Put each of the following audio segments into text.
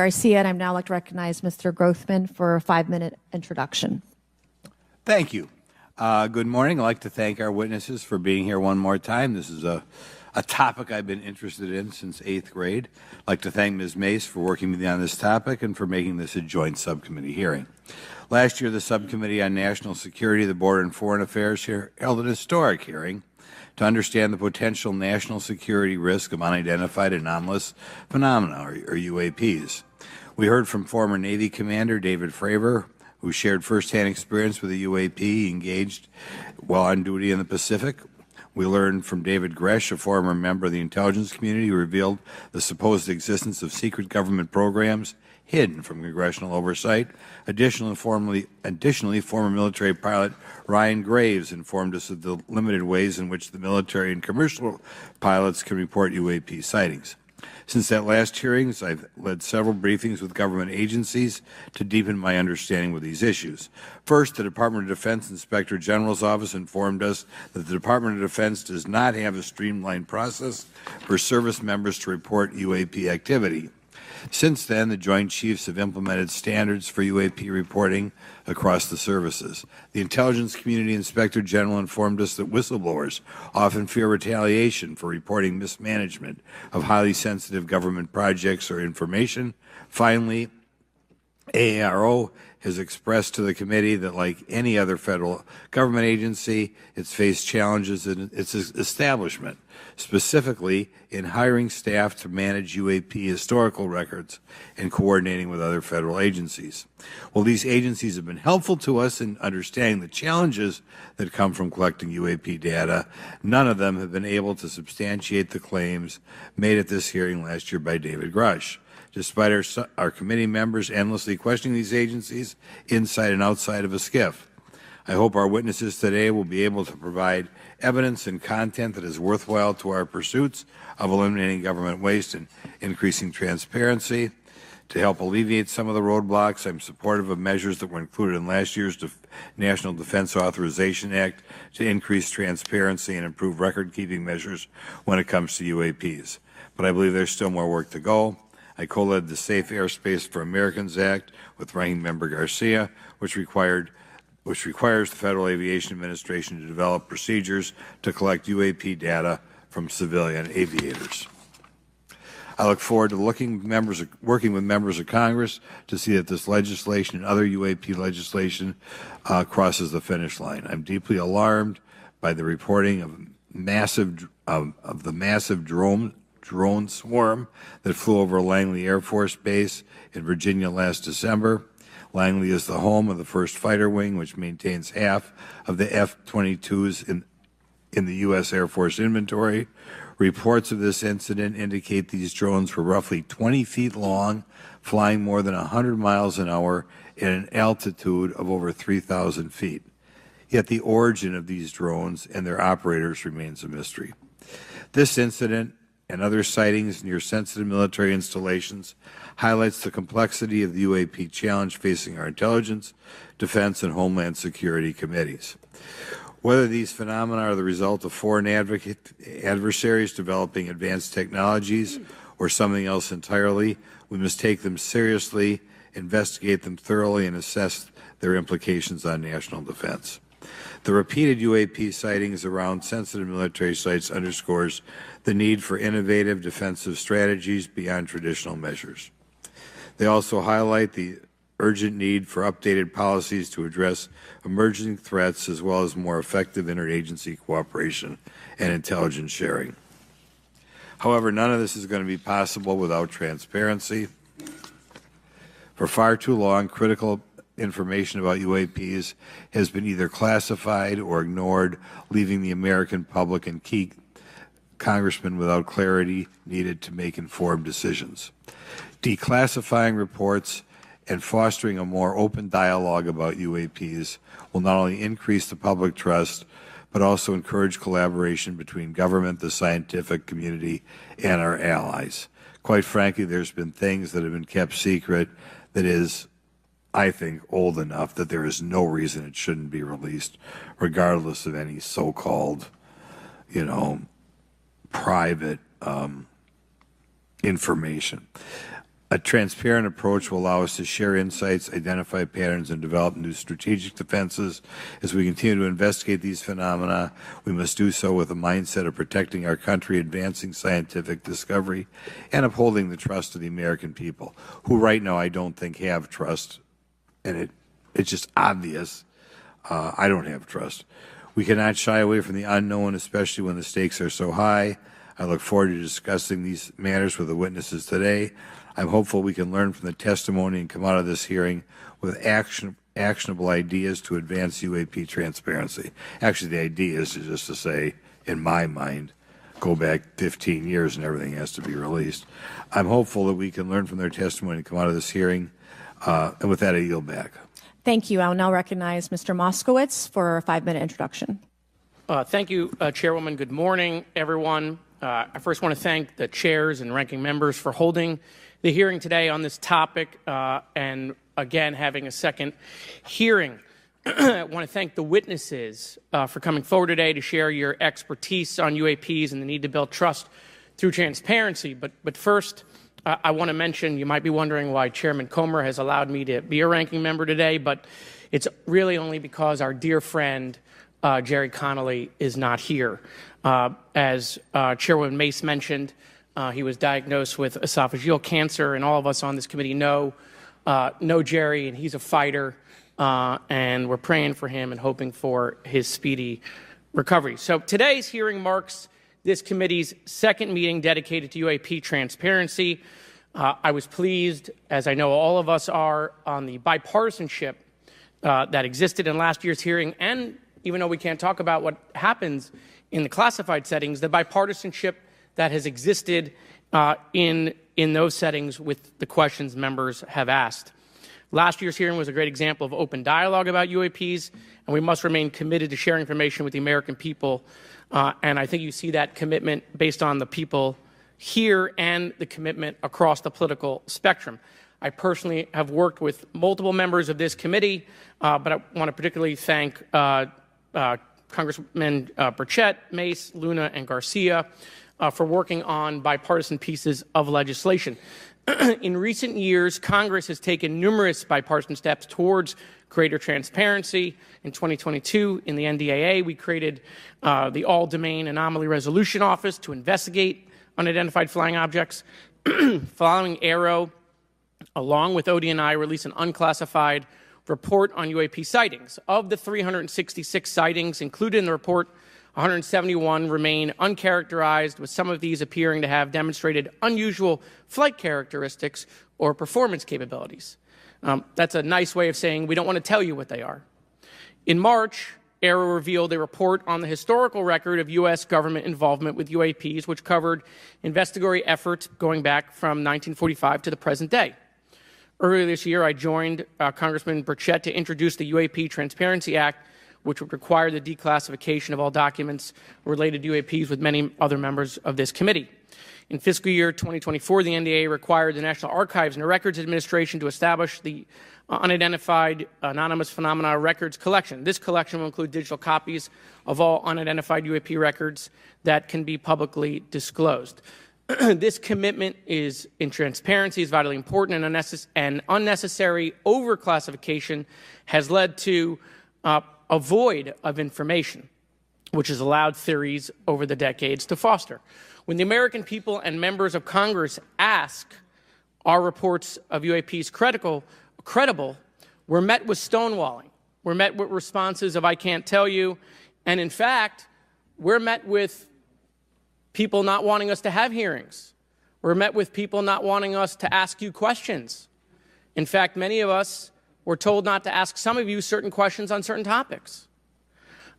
Garcia, and I'd now like to recognize Mr. Grothman for a 5-minute introduction. Thank you. Good morning. I'd like to thank our witnesses for being here one more time. This is a topic I've been interested in since 8th grade. I'd like to thank Ms. Mace for working with me on this topic and for making this a joint subcommittee hearing. Last year, the Subcommittee on National Security, the Border and Foreign Affairs held an historic hearing to understand the potential national security risk of unidentified anomalous phenomena, or UAPs. We heard from former Navy Commander David Fravor, who shared firsthand experience with a UAP he engaged while on duty in the Pacific. We learned from David Gresh, a former member of the intelligence community, who revealed the supposed existence of secret government programs hidden from congressional oversight. Additionally, former military pilot Ryan Graves informed us of the limited ways in which the military and commercial pilots can report UAP sightings. Since that last hearings, I've led several briefings with government agencies to deepen my understanding with these issues. First, the Department of Defense Inspector General's Office informed us that the Department of Defense does not have a streamlined process for service members to report UAP activity. Since then, the Joint Chiefs have implemented standards for UAP reporting across the services. The Intelligence Community Inspector General informed us that whistleblowers often fear retaliation for reporting mismanagement of highly sensitive government projects or information. Finally, AARO has expressed to the committee that, like any other federal government agency, it's faced challenges in its establishment, specifically in hiring staff to manage UAP historical records and coordinating with other federal agencies. While these agencies have been helpful to us in understanding the challenges that come from collecting UAP data, none of them have been able to substantiate the claims made at this hearing last year by David Grush. Despite our committee members endlessly questioning these agencies inside and outside of a SCIF. I hope our witnesses today will be able to provide evidence and content that is worthwhile to our pursuits of eliminating government waste and increasing transparency. To help alleviate some of the roadblocks, I'm supportive of measures that were included in last year's National Defense Authorization Act to increase transparency and improve record-keeping measures when it comes to UAPs. But I believe there's still more work to go. I co-led the Safe Airspace for Americans Act with Ranking Member Garcia, which requires the Federal Aviation Administration to develop procedures to collect UAP data from civilian aviators. I look forward to working with members of Congress to see that this legislation and other UAP legislation crosses the finish line. I'm deeply alarmed by the reporting of the massive drone swarm that flew over Langley Air Force Base in Virginia last December. Langley is the home of the 1st Fighter Wing, which maintains half of the F-22s in the U.S. Air Force inventory. Reports of this incident indicate these drones were roughly 20 feet long, flying more than 100 miles an hour at an altitude of over 3,000 feet. Yet the origin of these drones and their operators remains a mystery. This incident and other sightings near sensitive military installations highlights the complexity of the UAP challenge facing our intelligence, defense, and homeland security committees. Whether these phenomena are the result of foreign adversaries developing advanced technologies or something else entirely, we must take them seriously, investigate them thoroughly, and assess their implications on national defense. The repeated UAP sightings around sensitive military sites underscores the need for innovative defensive strategies beyond traditional measures. They also highlight the urgent need for updated policies to address emerging threats as well as more effective interagency cooperation and intelligence sharing. However, none of this is going to be possible without transparency. For far too long, critical information about UAPs has been either classified or ignored, leaving the American public and key congressmen without clarity needed to make informed decisions. Declassifying reports and fostering a more open dialogue about UAPs will not only increase the public trust, but also encourage collaboration between government, the scientific community, and our allies. Quite frankly, there's been things that have been kept secret that is, I think, old enough that there is no reason it shouldn't be released, regardless of any so-called, private information. A transparent approach will allow us to share insights, identify patterns, and develop new strategic defenses. As we continue to investigate these phenomena, we must do so with a mindset of protecting our country, advancing scientific discovery, and upholding the trust of the American people, who right now I don't think have trust, and it's just obvious. I don't have trust. We cannot shy away from the unknown, especially when the stakes are so high. I look forward to discussing these matters with the witnesses today. I'm hopeful we can learn from the testimony and come out of this hearing with actionable ideas to advance U.A.P. transparency. Actually, the idea is just to say, in my mind, go back 15 years and everything has to be released. I'm hopeful that we can learn from their testimony and come out of this hearing. And with that, I yield back. Thank you. I'll now recognize Mr. Moskowitz for a 5-minute introduction. Thank you, Chairwoman. Good morning, everyone. I first want to thank the chairs and ranking members for holding the hearing today on this topic and, again, having a second hearing. I want to thank the witnesses for coming forward today to share your expertise on UAPs and the need to build trust through transparency. But first, I want to mention, you might be wondering why Chairman Comer has allowed me to be a ranking member today, but it's really only because our dear friend Jerry Connolly is not here. As Chairwoman Mace mentioned, he was diagnosed with esophageal cancer, and all of us on this committee know Jerry, and he's a fighter, and we're praying for him and hoping for his speedy recovery. So today's hearing marks this committee's second meeting dedicated to UAP transparency. I was pleased, as I know all of us are, on the bipartisanship that existed in last year's hearing, and even though we can't talk about what happens in the classified settings, the bipartisanship that has existed in those settings with the questions members have asked. Last year's hearing was a great example of open dialogue about UAPs, and we must remain committed to sharing information with the American people. And I think you see that commitment based on the people here and the commitment across the political spectrum. I personally have worked with multiple members of this committee, but I want to particularly thank Congressman Burchett, Mace, Luna, and Garcia for working on bipartisan pieces of legislation. In recent years, Congress has taken numerous bipartisan steps towards greater transparency. In 2022, in the NDAA, we created the All-Domain Anomaly Resolution Office to investigate unidentified flying objects. Following AARO, along with ODNI, released an unclassified report on UAP sightings. Of the 366 sightings included in the report, 171 remain uncharacterized, with some of these appearing to have demonstrated unusual flight characteristics or performance capabilities. That's a nice way of saying we don't want to tell you what they are. In March, AARO revealed a report on the historical record of U.S. government involvement with UAPs, which covered investigatory efforts going back from 1945 to the present day. Earlier this year, I joined Congressman Burchett to introduce the UAP Transparency Act, which would require the declassification of all documents related to UAPs with many other members of this committee. In fiscal year 2024, the NDAA required the National Archives and Records Administration to establish the Unidentified Anonymous Phenomena Records Collection. This collection will include digital copies of all unidentified UAP records that can be publicly disclosed. This commitment in transparency is vitally important, and unnecessary overclassification has led to a void of information, which has allowed theories over the decades to foster. When the American people and members of Congress ask, are reports of UAPs credible, we're met with stonewalling. We're met with responses of, I can't tell you. And in fact, we're met with people not wanting us to have hearings. We're met with people not wanting us to ask you questions. In fact, many of us were told not to ask some of you certain questions on certain topics.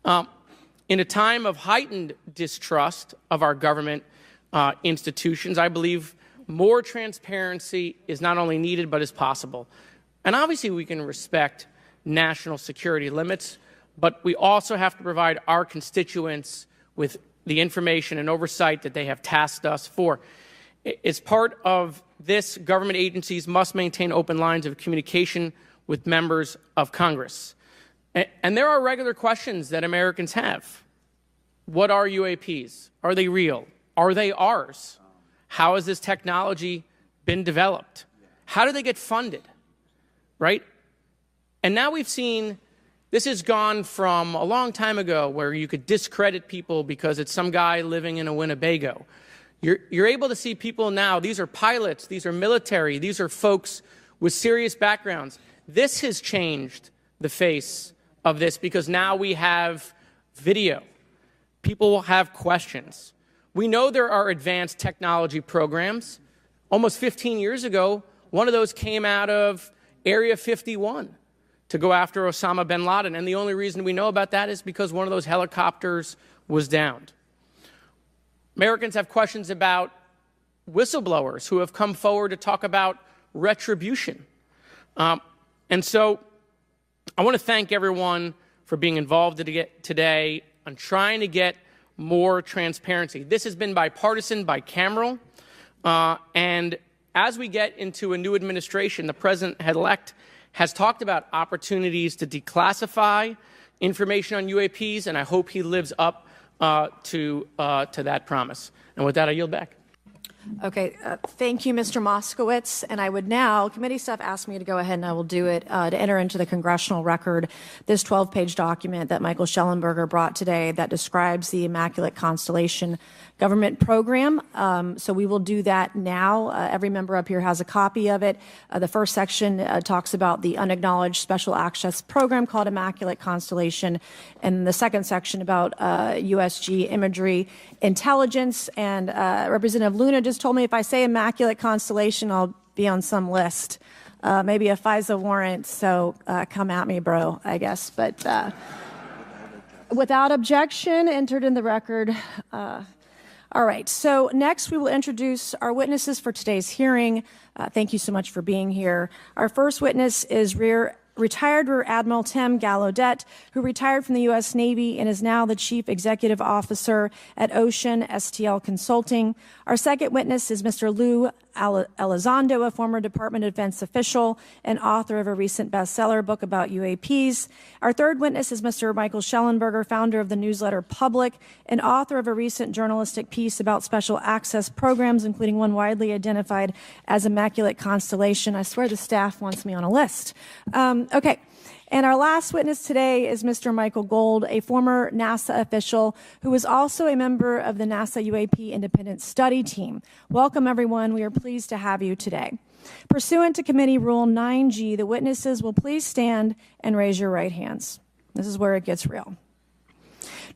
In a time of heightened distrust of our government institutions, I believe more transparency is not only needed but is possible. And obviously we can respect national security limits, but we also have to provide our constituents with the information and oversight that they have tasked us for. As part of this, government agencies must maintain open lines of communication with members of Congress. And there are regular questions that Americans have. What are UAPs? Are they real? Are they ours? How has this technology been developed? How do they get funded, right? And now we've seen this has gone from a long time ago where you could discredit people because it's some guy living in a Winnebago. You're able to see people now. These are pilots. These are military. These are folks with serious backgrounds. This has changed the face of this because now we have video. People will have questions. We know there are advanced technology programs. Almost 15 years ago, one of those came out of Area 51 to go after Osama bin Laden. And the only reason we know about that is because one of those helicopters was downed. Americans have questions about whistleblowers who have come forward to talk about retribution. And so I want to thank everyone for being involved today on trying to get more transparency. This has been bipartisan, bicameral, and as we get into a new administration, the president-elect has talked about opportunities to declassify information on UAPs, and I hope he lives up to that promise. And with that, I yield back. Okay, thank you, Mr. Moskowitz. And I would now, committee staff asked me to go ahead and I will do it, to enter into the congressional record this 12-page document that Michael Schellenberger brought today that describes the Immaculate Constellation government program. So we will do that now. Every member up here has a copy of it. The first section talks about the unacknowledged special access program called Immaculate Constellation, and the second section about USG imagery intelligence. And Representative Luna just told me if I say Immaculate Constellation, I'll be on some list, maybe a FISA warrant. So come at me, bro, I guess. But without objection, entered in the record. All right, so next we will introduce our witnesses for today's hearing. Thank you so much for being here. Our first witness is retired Rear Admiral Tim Gallaudet, who retired from the U.S. Navy and is now the Chief Executive Officer at Ocean STL Consulting. Our second witness is Mr. Lou Elizondo, a former Department of Defense official and author of a recent bestseller book about UAPs. Our third witness is Mr. Michael Schellenberger, founder of the newsletter Public and author of a recent journalistic piece about special access programs, including one widely identified as Immaculate Constellation. I swear the staff wants me on a list. Okay. And our last witness today is Mr. Michael Gold, a former NASA official who is also a member of the NASA UAP Independent Study Team. Welcome, everyone. We are pleased to have you today. Pursuant to Committee Rule 9G, the witnesses will please stand and raise your right hands. This is where it gets real.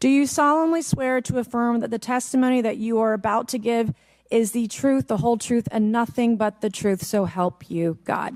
Do you solemnly swear to affirm that the testimony that you are about to give is the truth, the whole truth, and nothing but the truth, so help you God?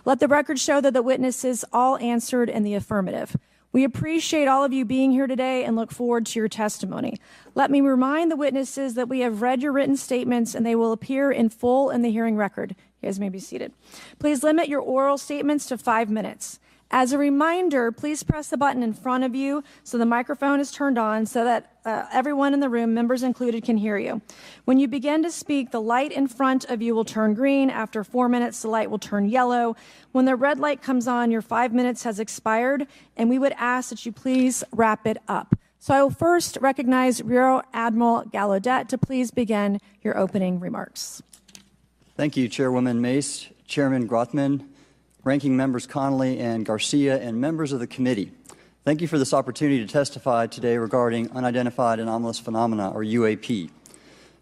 Let the record show that the witnesses all answered in the affirmative. We appreciate all of you being here today and look forward to your testimony. Let me remind the witnesses that we have read your written statements and they will appear in full in the hearing record. You guys may be seated. Please limit your oral statements to 5 minutes. As a reminder, please press the button in front of you so the microphone is turned on so that everyone in the room, members included, can hear you. When you begin to speak, the light in front of you will turn green. After 4 minutes, the light will turn yellow. When the red light comes on, your 5 minutes has expired, and we would ask that you please wrap it up. So I will first recognize Rear Admiral Gallaudet to please begin your opening remarks. Thank you, Chairwoman Mace, Chairman Grothman, Ranking Members Connolly and Garcia, and members of the committee. Thank you for this opportunity to testify today regarding unidentified anomalous phenomena, or UAP.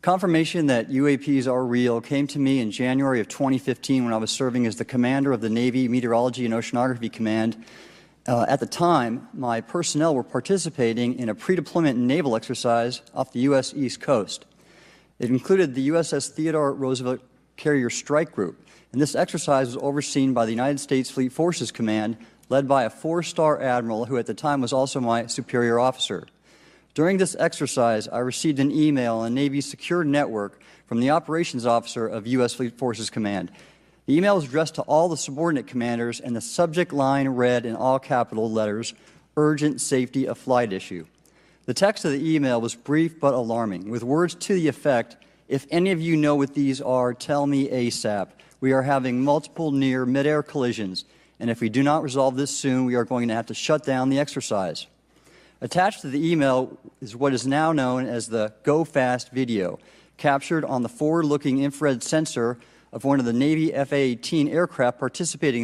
Confirmation that UAPs are real came to me in January of 2015 when I was serving as the commander of the Navy Meteorology and Oceanography Command. At the time, my personnel were participating in a pre-deployment naval exercise off the U.S. East Coast. It included the USS Theodore Roosevelt Carrier Strike Group, and this exercise was overseen by the United States Fleet Forces Command, led by a 4-star admiral who at the time was also my superior officer. During this exercise, I received an email on Navy's secure network from the operations officer of U.S. Fleet Forces Command. The email was addressed to all the subordinate commanders, and the subject line read in all capital letters, "Urgent Safety of Flight Issue." The text of the email was brief but alarming, with words to the effect, "If any of you know what these are, tell me ASAP. We are having multiple near mid-air collisions, and if we do not resolve this soon, we are going to have to shut down the exercise." Attached to the email is what is now known as the Go Fast video, captured on the forward-looking infrared sensor of one of the Navy F-A-18 aircraft participating